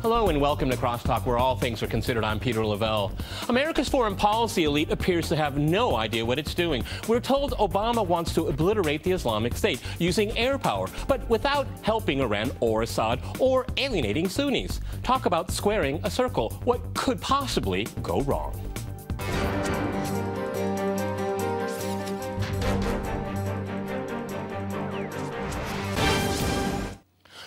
Hello and welcome to CrossTalk, where all things are considered. I'm Peter Lavelle. America's foreign policy elite appears to have no idea what it's doing. We're told Obama wants to obliterate the Islamic State using air power, but without helping Iran or Assad or alienating Sunnis. Talk about squaring a circle. What could possibly go wrong?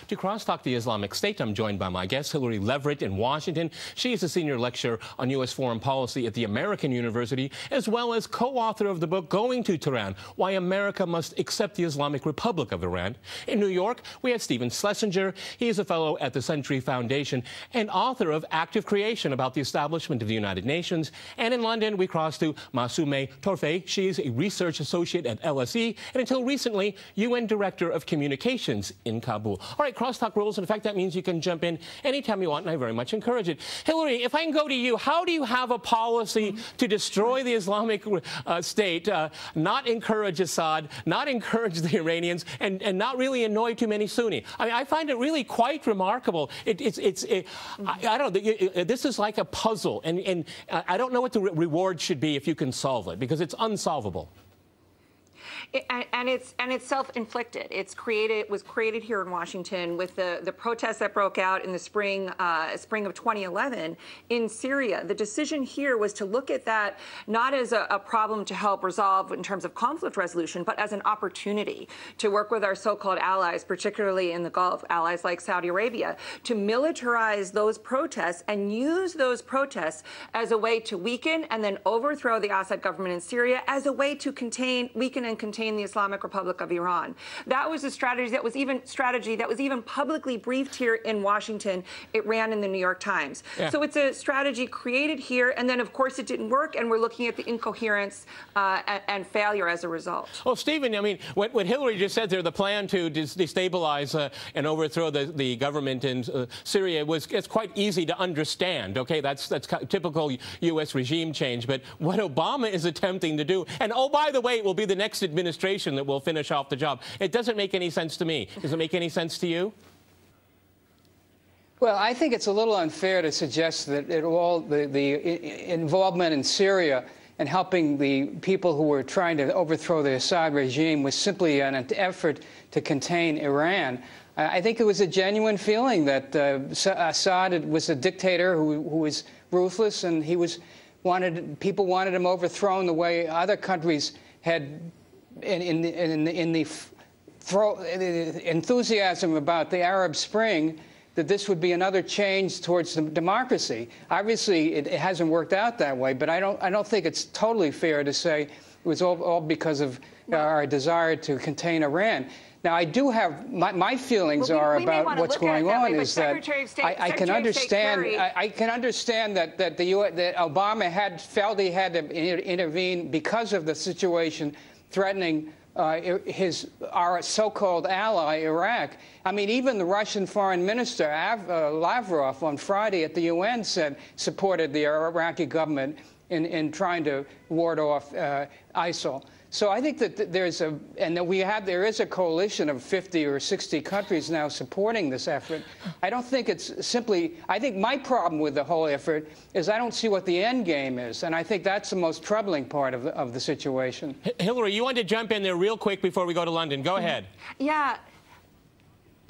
To CrossTalk the Islamic State, I'm joined by my guest, Hillary Leverett in Washington. She is a senior lecturer on U.S. foreign policy at the American University, as well as co-author of the book Going to Tehran, Why America Must Accept the Islamic Republic of Iran. In New York, we have Stephen Schlesinger. He is a fellow at the Century Foundation and author of Active Creation about the establishment of the United Nations. And in London, we cross to Masume Torfe. She is a research associate at LSE and until recently, UN Director of Communications in Kabul. All right, CrossTalk rules. In fact, that means you can jump in anytime you want, and I very much encourage it. Hillary, if I can go to you, how do you have a policy to destroy the Islamic State, not encourage Assad, not encourage the Iranians, and not really annoy too many Sunni? I mean, I find it really quite remarkable. I don't know. This is like a puzzle, and I don't know what the reward should be if you can solve it, because it's unsolvable. And it's self-inflicted. It was created here in Washington with the protests that broke out in the spring of 2011 in Syria. The decision here was to look at that not as a problem to help resolve in terms of conflict resolution, but as an opportunity to work with our so-called allies, particularly in the Gulf, allies like Saudi Arabia, to militarize those protests and use those protests as a way to weaken and then overthrow the Assad government in Syria, as a way to weaken and contain the Islamic Republic of Iran. That was a strategy that was even publicly briefed here in Washington. It ran in the New York Times. Yeah. So it's a strategy created here, and then of course it didn't work, and we're looking at the incoherence and failure as a result. Well, Stephen, I mean, what Hillary just said there, the plan to destabilize and overthrow the government in Syria it's quite easy to understand. Okay, that's typical U.S. regime change. But what Obama is attempting to do, and oh, by the way, it will be the next administration that will finish off the job. It doesn't make any sense to me. Does it make any sense to you? Well, I think it's a little unfair to suggest that the involvement in Syria and helping the people who were trying to overthrow the Assad regime was simply an effort to contain Iran. I think it was a genuine feeling that Assad was a dictator who was ruthless, and people wanted him overthrown the way other countries had in the enthusiasm about the Arab Spring, that this would be another change towards democracy. Obviously, it hasn't worked out that way, but I don't think it's totally fair to say it was all because of our desire to contain Iran. Now, I do have my feelings about what's going on is that I can understand that Obama felt he had to intervene because of the situation threatening our so-called ally, Iraq. I mean, even the Russian foreign minister, Lavrov, on Friday at the UN supported the Iraqi government in trying to ward off ISIL. So I think that there is a coalition of 50 or 60 countries now supporting this effort. I don't think it's simply, I think my problem with the whole effort is I don't see what the end game is, and I think that's the most troubling part of the situation. Hillary, you wanted to jump in there real quick before we go to London. Go ahead.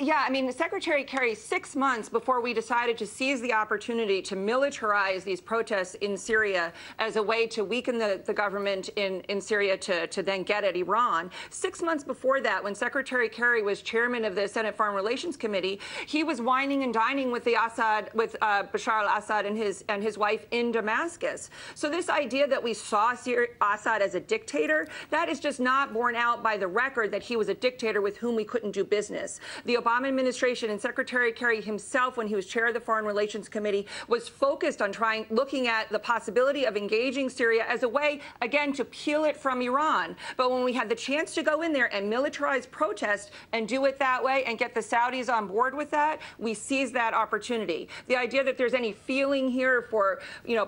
Yeah, I mean, Secretary Kerry, 6 months before we decided to seize the opportunity to militarize these protests in Syria as a way to weaken the government in Syria to then get at Iran, 6 months before that, when Secretary Kerry was chairman of the Senate Foreign Relations Committee, he was wining and dining with Bashar al-Assad and his wife in Damascus. So this idea that we saw Assad as a dictator, that is just not borne out by the record that he was a dictator with whom we couldn't do business. The Obama administration and Secretary Kerry himself, when he was chair of the Foreign Relations Committee, was focused on looking at the possibility of engaging Syria as a way, again, to peel it from Iran. But when we had the chance to go in there and militarize protest and do it that way and get the Saudis on board with that, we seized that opportunity. The idea that there's any feeling here for,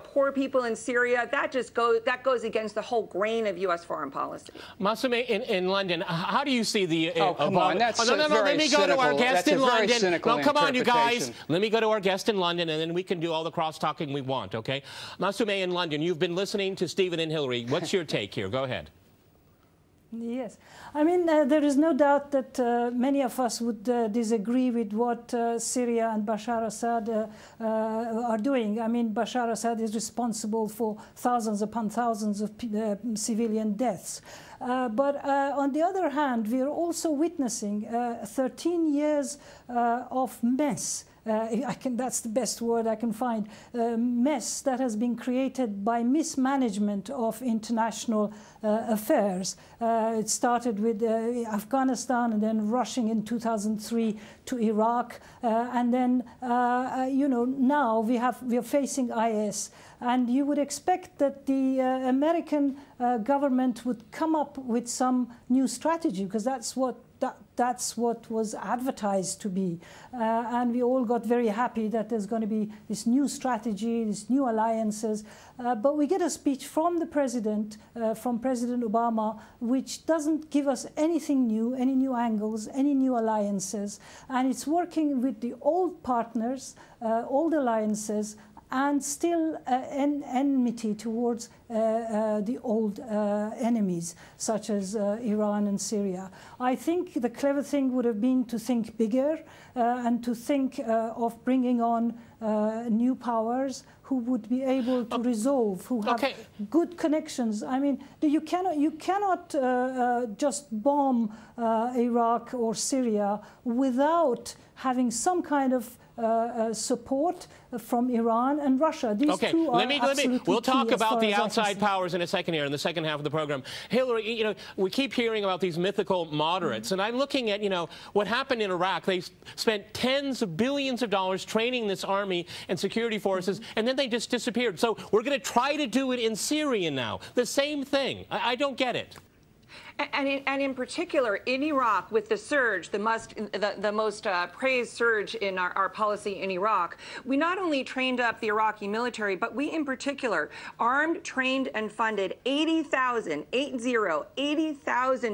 poor people in Syria, that goes against the whole grain of U.S. foreign policy. Masume, in London, how do you see the come on, that's let me go to our our guest in London. Well, come on, you guys. Let me go to our guest in London, and then we can do all the cross-talking we want, okay? Masume in London, you've been listening to Stephen and Hillary. What's your take here? Go ahead. Yes. I mean, there is no doubt that many of us would disagree with what Syria and Bashar Assad are doing. I mean, Bashar Assad is responsible for thousands upon thousands of civilian deaths. But on the other hand, we are also witnessing 13 years of mess. That's the best word I can find. Mess that has been created by mismanagement of international affairs. It started with Afghanistan and then rushing in 2003 to Iraq. And then, you know, now we are facing IS. And you would expect that the American government would come up with some new strategy, because that's what was advertised to be. And we all got very happy that there's going to be this new strategy, these new alliances. But we get a speech from the president, from President Obama, which doesn't give us anything new, any new angles, any new alliances. And it's working with the old partners, old alliances, and still enmity towards the old enemies, such as Iran and Syria. I think the clever thing would have been to think bigger and to think of bringing on new powers who would be able to resolve, who have good connections. I mean, you cannot just bomb Iraq or Syria without having some kind of support from Iran and Russia. These two are absolutely we'll talk key about the as outside powers in a second here, in the second half of the program. Hillary, you know, we keep hearing about these mythical moderates, and I'm looking at, you know, what happened in Iraq. They spent tens of billions of dollars training this army and security forces, and then they just disappeared. So we're going to try to do it in Syria now. The same thing. I don't get it. And in particular, in Iraq, with the surge, the most praised surge in our policy in Iraq, we not only trained up the Iraqi military, but we in particular armed, trained, and funded 80,000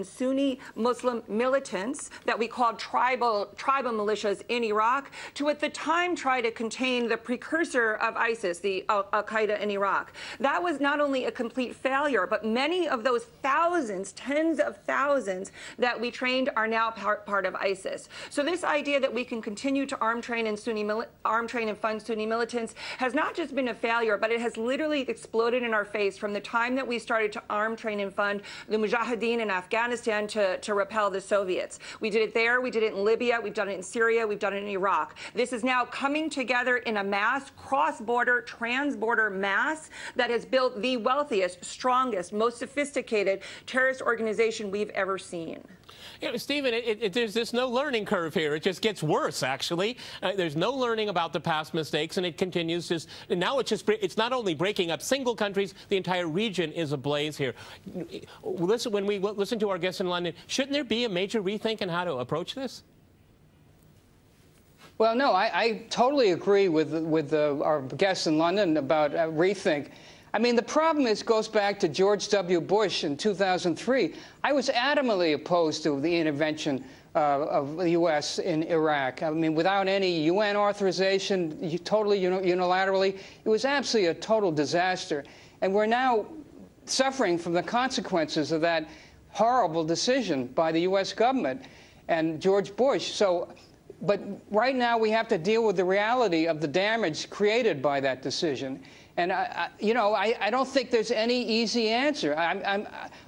Sunni Muslim militants that we called tribal militias in Iraq, to at the time try to contain the precursor of ISIS, the Al-Qaeda in Iraq. That was not only a complete failure, but many of those thousands, tens of thousands that we trained are now part of ISIS. So this idea that we can continue to arm, train, and fund Sunni militants has not just been a failure, but it has literally exploded in our face from the time that we started to arm, train, and fund the Mujahideen in Afghanistan to repel the Soviets. We did it there, we did it in Libya, we've done it in Syria, we've done it in Iraq. This is now coming together in a mass, cross-border, trans-border mass that has built the wealthiest, strongest, most sophisticated terrorist organization we've ever seen. You know, Stephen, there's no learning curve here. It just gets worse, actually. There's no learning about the past mistakes, and it continues to. And now it's not only breaking up single countries, the entire region is ablaze here. Listen, when we listen to our guests in London, shouldn't there be a major rethink in how to approach this? Well, no, I totally agree with our guests in London about rethink. I mean, the problem goes back to George W. Bush in 2003. I was adamantly opposed to the intervention of the U.S. in Iraq. I mean, without any UN authorization, totally unilaterally, it was absolutely a total disaster. And we're now suffering from the consequences of that horrible decision by the U.S. government and George Bush. But right now we have to deal with the reality of the damage created by that decision. And I don't think there's any easy answer.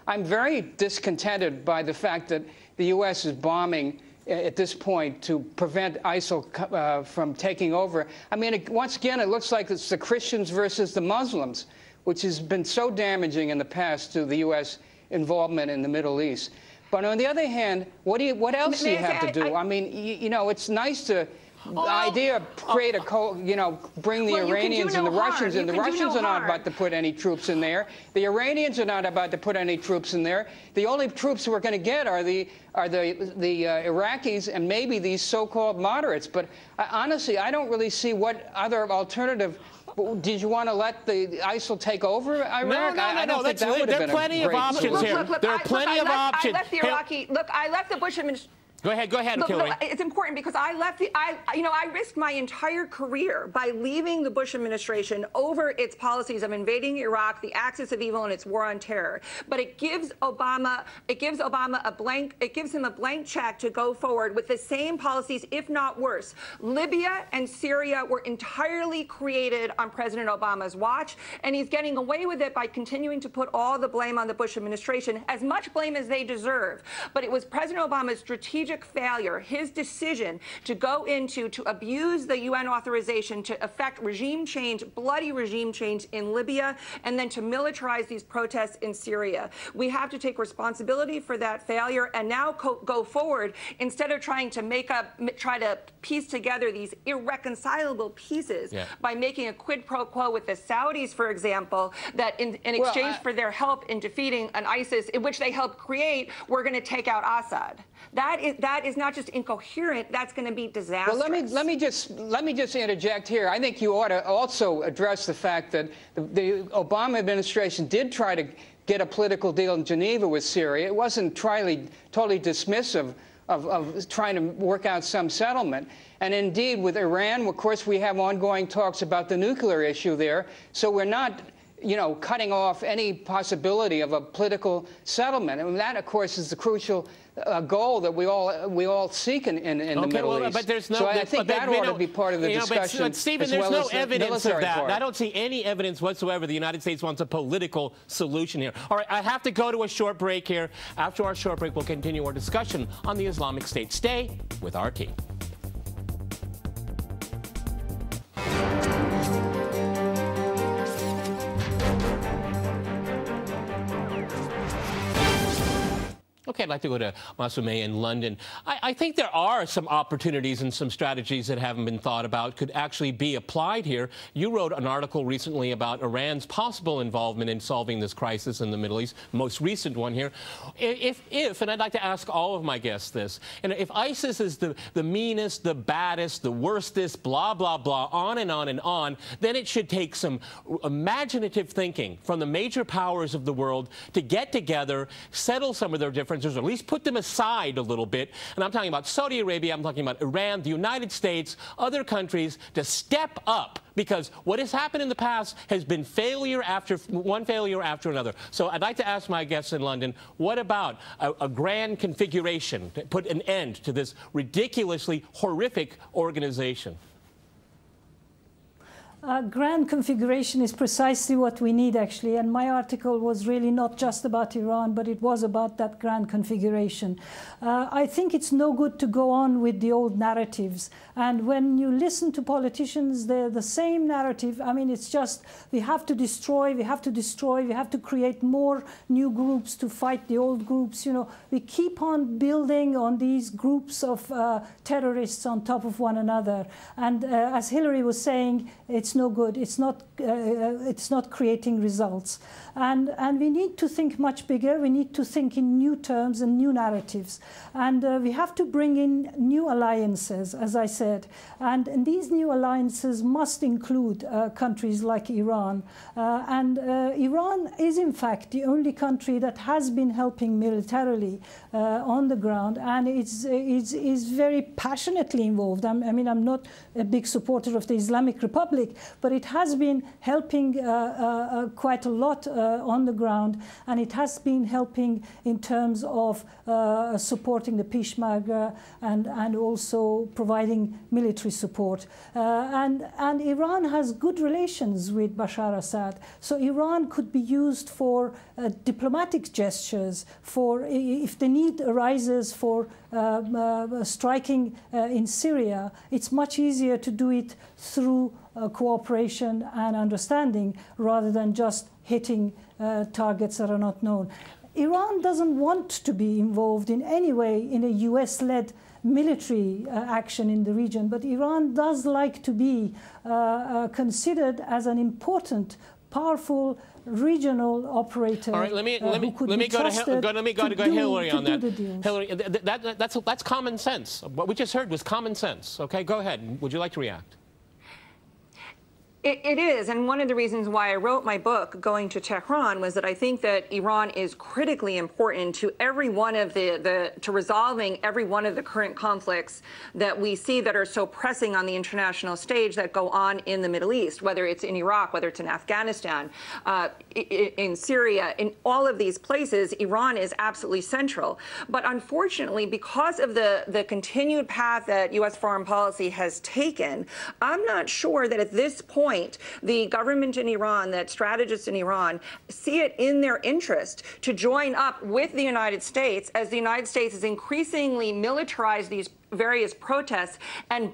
I'm very discontented by the fact that the U.S. is bombing at this point to prevent ISIL from taking over. I mean, once again, it looks like it's the Christians versus the Muslims, which has been so damaging in the past to the U.S. involvement in the Middle East. But on the other hand, what else do you have to do? I mean, you know, it's nice to. The idea of bring the Iranians and the Russians in. The Russians are not about to put any troops in there. The Iranians are not about to put any troops in there. The only troops we're going to get are the Iraqis and maybe these so-called moderates. But honestly, I don't really see what other alternative. Did you want to let the ISIL take over Iraq? No. There are plenty of options here. There are plenty of options. I left the Bush administration. Go ahead, Hillary. No, it's important because I risked my entire career by leaving the Bush administration over its policies of invading Iraq, the axis of evil, and its war on terror. But it gives Obama him a blank check to go forward with the same policies, if not worse. Libya and Syria were entirely created on President Obama's watch, and he's getting away with it by continuing to put all the blame on the Bush administration, as much blame as they deserve. But it was President Obama's strategic failure, his decision to go into, to abuse the UN authorization to effect regime change, bloody regime change in Libya, and then to militarize these protests in Syria. We have to take responsibility for that failure and now go forward instead of trying to try to piece together these irreconcilable pieces by making a quid pro quo with the Saudis, for example, that in exchange for their help in defeating an ISIS, in which they helped create, we're going to take out Assad. That is not just incoherent, that's going to be disastrous. Well, let me just interject here. I think you ought to also address the fact that the Obama administration did try to get a political deal in Geneva with Syria. It wasn't totally dismissive of trying to work out some settlement. And indeed, with Iran, of course, we have ongoing talks about the nuclear issue there. So we're not, cutting off any possibility of a political settlement. And that, of course, is the crucial goal that we all seek in the Middle East. But there's no, so I think that ought to be part of the discussion. But Stephen, there's no evidence of that. I don't see any evidence whatsoever the United States wants a political solution here. All right, I have to go to a short break here. After our short break, we'll continue our discussion on the Islamic State. Stay with RT. Okay, I'd like to go to Masume in London. I think there are some opportunities and some strategies that haven't been thought about could actually be applied here. You wrote an article recently about Iran's possible involvement in solving this crisis in the Middle East, most recent one here. If and I'd like to ask all of my guests this, and if ISIS is the meanest, the baddest, the worstest, blah, blah, blah, on and on and on, then it should take some imaginative thinking from the major powers of the world to get together, settle some of their differences, or at least put them aside a little bit. And I'm talking about Saudi Arabia, I'm talking about Iran, the United States, other countries, to step up, because what has happened in the past has been one failure after another. So I'd like to ask my guests in London, what about a grand configuration to put an end to this ridiculously horrific organization? Grand configuration is precisely what we need, actually, and my article was really not just about Iran, but it was about that grand configuration. I think it's no good to go on with the old narratives, and when you listen to politicians, they're the same narrative. I mean, it's just, we have to destroy, we have to destroy, we have to create more new groups to fight the old groups. We keep on building on these groups of terrorists on top of one another, and as Hillary was saying, it's no good. It's not creating results, and we need to think much bigger. We need to think in new terms and new narratives, and we have to bring in new alliances, as I said, and these new alliances must include countries like Iran, and Iran is in fact the only country that has been helping militarily on the ground, and is very passionately involved. I mean, I'm not a big supporter of the Islamic Republic, but it has been helping quite a lot on the ground, and it has been helping in terms of supporting the Peshmerga and also providing military support. And Iran has good relations with Bashar Assad, so Iran could be used for diplomatic gestures, for if the need arises for striking in Syria. It's much easier to do it through cooperation and understanding rather than just hitting targets that are not known. Iran doesn't want to be involved in any way in a US-led military action in the region, but Iran does like to be considered as an important, powerful regional operator. All right, let me go to Hillary on that. Hillary, that's common sense. What we just heard was common sense. Okay, go ahead. Would you like to react? It is, and one of the reasons why I wrote my book, Going to Tehran, was that I think that Iran is critically important to every one of to resolving every one of the current conflicts that we see that are so pressing on the international stage that go on in the Middle East, whether it's in Iraq, whether it's in Afghanistan, in Syria, in all of these places, Iran is absolutely central. But unfortunately, because of the continued path that U.S. foreign policy has taken, I'm not sure that at this point the government in Iran, that strategists in Iran, see it in their interest to join up with the United States as the United States is increasingly militarized these various protests and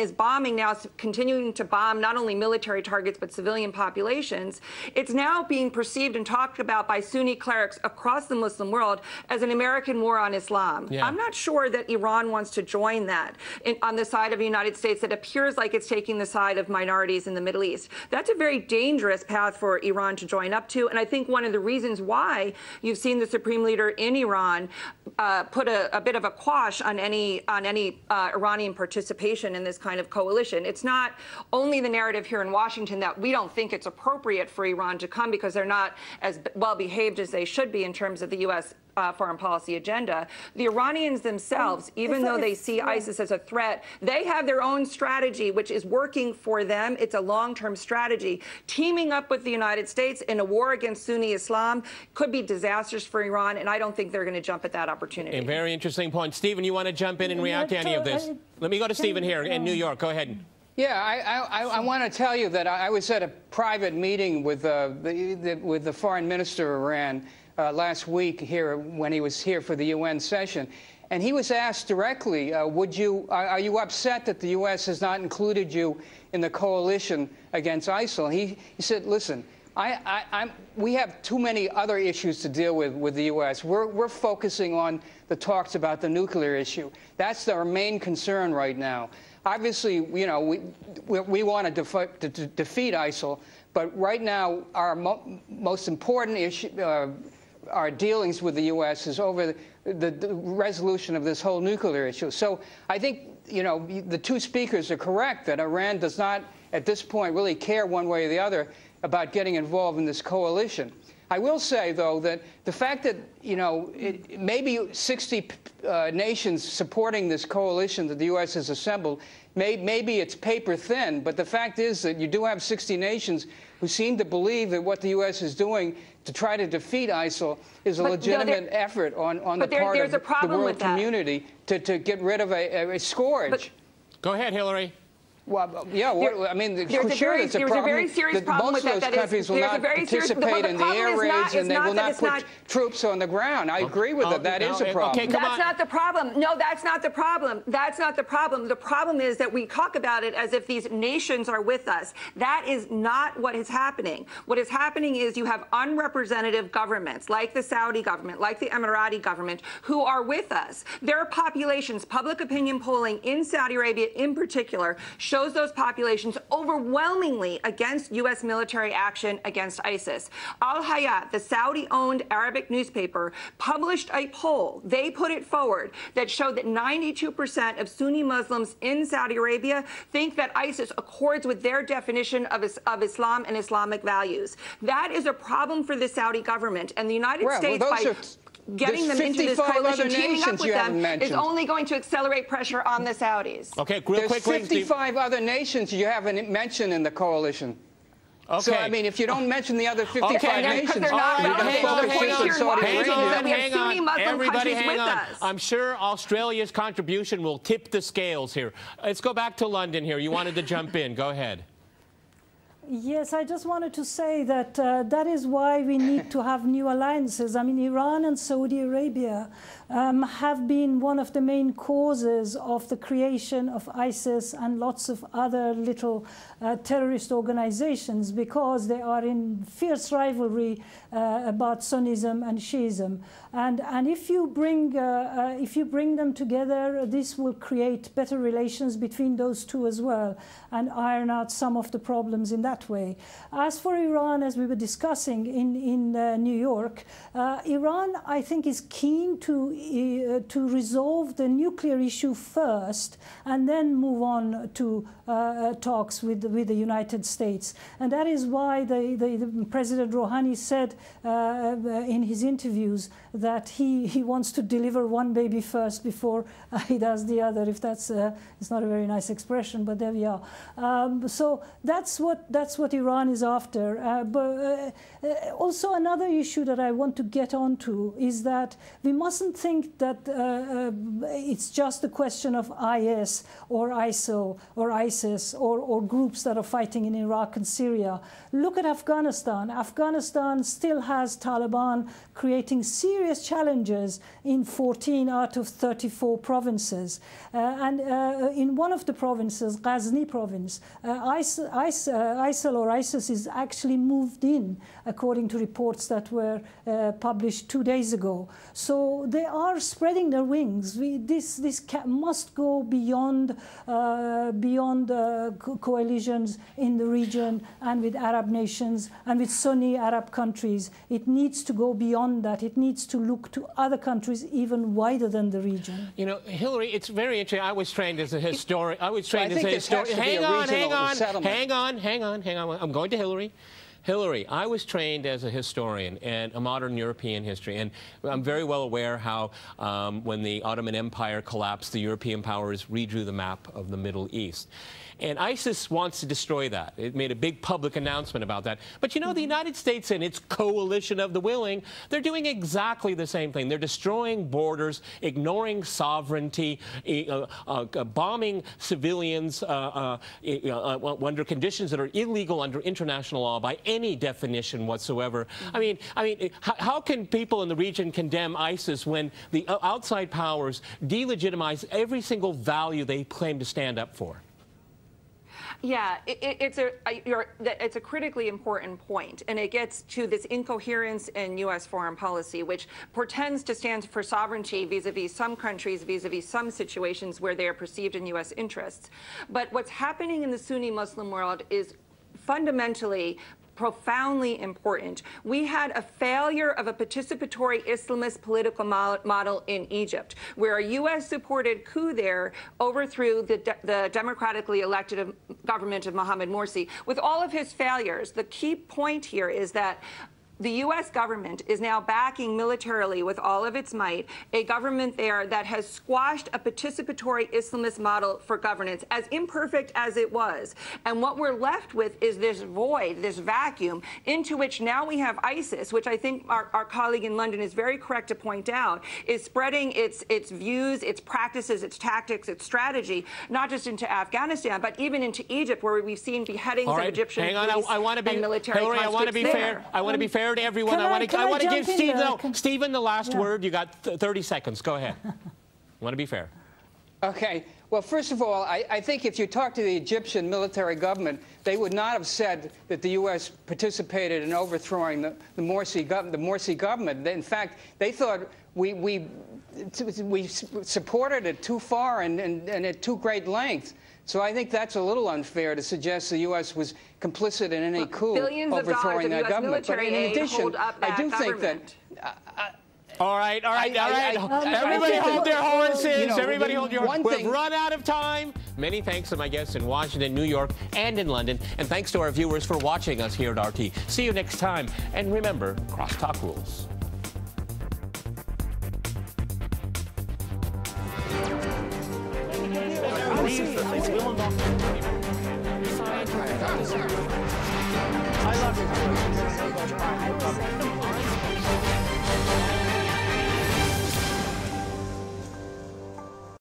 is bombing now, continuing to bomb not only military targets but civilian populations. It's now being perceived and talked about by Sunni clerics across the Muslim world as an American war on Islam. Yeah. I'm not sure that Iran wants to join that on the side of the United States that appears like it's taking the side of minorities in the Middle East. That's a very dangerous path for Iran to join up to, and I think one of the reasons why you've seen the supreme leader in Iran put a bit of a quash on any Iranian participation in this kind of coalition. It's not only the narrative here in Washington that we don't think it's appropriate for Iran to come because they're not as well behaved as they should be in terms of the U.S. Foreign policy agenda. The Iranians themselves, even though they see ISIS as a threat, they have their own strategy, which is working for them. It's a long-term strategy. Teaming up with the United States in a war against Sunni Islam could be disastrous for Iran, and I don't think they're going to jump at that opportunity. A very interesting point. Stephen, you want to jump in and react to any of this? Let me go to Stephen here in New York. Go ahead. Yeah, I want to tell you that I was at a private meeting with the foreign minister of Iran last week here when he was here for the UN session, and he was asked directly, are you upset that the U.S. has not included you in the coalition against ISIL? He said, listen, we have too many other issues to deal with the U.S. We're focusing on the talks about the nuclear issue. That's our main concern right now. Obviously, you know, we want to defeat ISIL, but right now our most important issue, our dealings with the U.S. is over the resolution of this whole nuclear issue. So I think, you know, the two speakers are correct that Iran does not, at this point, really care one way or the other about getting involved in this coalition. I will say, though, that the fact that, you know, maybe 60 nations supporting this coalition that the U.S. has assembled, maybe it's paper thin, but the fact is that you do have 60 nations who seem to believe that what the U.S. is doing to try to defeat ISIL is a legitimate effort on the part of the world community to get rid of a scourge. Go ahead, Hillary. Well, yeah, I mean, sure, there's a very serious problem with that. Most of those countries will not participate in the air raids, and they will not put troops on the ground. I agree with that. That is a problem. Okay, that's not the problem. No, that's not the problem. That's not the problem. The problem is that we talk about it as if these nations are with us. That is not what is happening. What is happening is you have unrepresentative governments, like the Saudi government, like the Emirati government, who are with us. Their populations, public opinion polling in Saudi Arabia in particular, shows those populations overwhelmingly against U.S. military action against ISIS. Al Hayat, the Saudi-owned Arabic newspaper, published a poll. They put it forward that showed that 92% of Sunni Muslims in Saudi Arabia think that ISIS accords with their definition of Islam and Islamic values. That is a problem for the Saudi government, and the United States, by getting them into this coalition, teaming up with them, is only going to accelerate pressure on the Saudis. Okay, real quick, there's 55 other nations you haven't mentioned in the coalition. Okay. So, I mean, if you don't mention the other 55 nations, you're going to focus on Saudi Arabia. Hang on. Everybody hang on. I'm sure Australia's contribution will tip the scales here. Let's go back to London here. You wanted to jump in. Go ahead. Yes, I just wanted to say that that is why we need to have new alliances. I mean, Iran and Saudi Arabia have been one of the main causes of the creation of ISIS and lots of other little terrorist organizations, because they are in fierce rivalry about Sunnism and Shiism. And if you bring them together, this will create better relations between those two as well, and iron out some of the problems in that that way. As for Iran, as we were discussing in New York, Iran, I think, is keen to resolve the nuclear issue first and then move on to talks with the United States. And that is why the President Rouhani said in his interviews that he wants to deliver one baby first before he does the other. If that's it's not a very nice expression, but there we are. So that's what Iran is after. But also another issue that I want to get onto is that we mustn't think that it's just a question of IS or ISIL or ISIS or groups that are fighting in Iraq and Syria. Look at Afghanistan. Afghanistan still has Taliban creating serious challenges in 14 out of 34 provinces. And in one of the provinces, Ghazni province, ISIL or ISIS is actually moved in, according to reports that were published 2 days ago. So they are spreading their wings. This must go beyond coalitions in the region and with Arab nations and with Sunni Arab countries. It needs to go beyond that. It needs to look to other countries even wider than the region. You know, Hillary, it's very interesting. I was trained as a historian. I was trained as a historian. Hang on. I'm going to Hillary. Hillary, I was trained as a historian and a modern European history, and I'm very well aware how when the Ottoman Empire collapsed, the European powers redrew the map of the Middle East. And ISIS wants to destroy that. It made a big public announcement about that. But you know, the United States and its coalition of the willing, they're doing exactly the same thing. They're destroying borders, ignoring sovereignty, bombing civilians under conditions that are illegal under international law by any definition whatsoever. I mean, how can people in the region condemn ISIS when the outside powers delegitimize every single value they claim to stand up for? Yeah, it's a critically important point, and it gets to this incoherence in U.S. foreign policy, which pretends to stand for sovereignty vis-a-vis some countries, vis-a-vis some situations where they are perceived in U.S. interests. But what's happening in the Sunni Muslim world is fundamentally profoundly important. We had a failure of a participatory Islamist political model in Egypt, where a U.S.-supported coup there overthrew the democratically elected government of Mohamed Morsi. With all of his failures, the key point here is that the U.S. government is now backing militarily with all of its might a government there that has squashed a participatory Islamist model for governance, as imperfect as it was. And what we're left with is this void, this vacuum, into which now we have ISIS, which I think our colleague in London is very correct to point out, is spreading its views, its practices, its tactics, its strategy, not just into Afghanistan, but even into Egypt, where we've seen beheadings of Egyptian police and military Hillary, I want to be fair. I want to be fair to everyone. I want to give Stephen the last word. You got 30 seconds. Go ahead. I want to be fair. Okay. Well, first of all, I think if you talk to the Egyptian military government, they would not have said that the U.S. participated in overthrowing the Morsi government. In fact, they thought we supported it too far and at too great length. So I think that's a little unfair to suggest the U.S. was complicit in any coup overthrowing that government. But in addition, I do think that... All right. Everybody hold their horses. Everybody hold your horses. We've run out of time. Many thanks to my guests in Washington, New York, and in London. And thanks to our viewers for watching us here at RT. See you next time. And remember, crosstalk rules. I love you.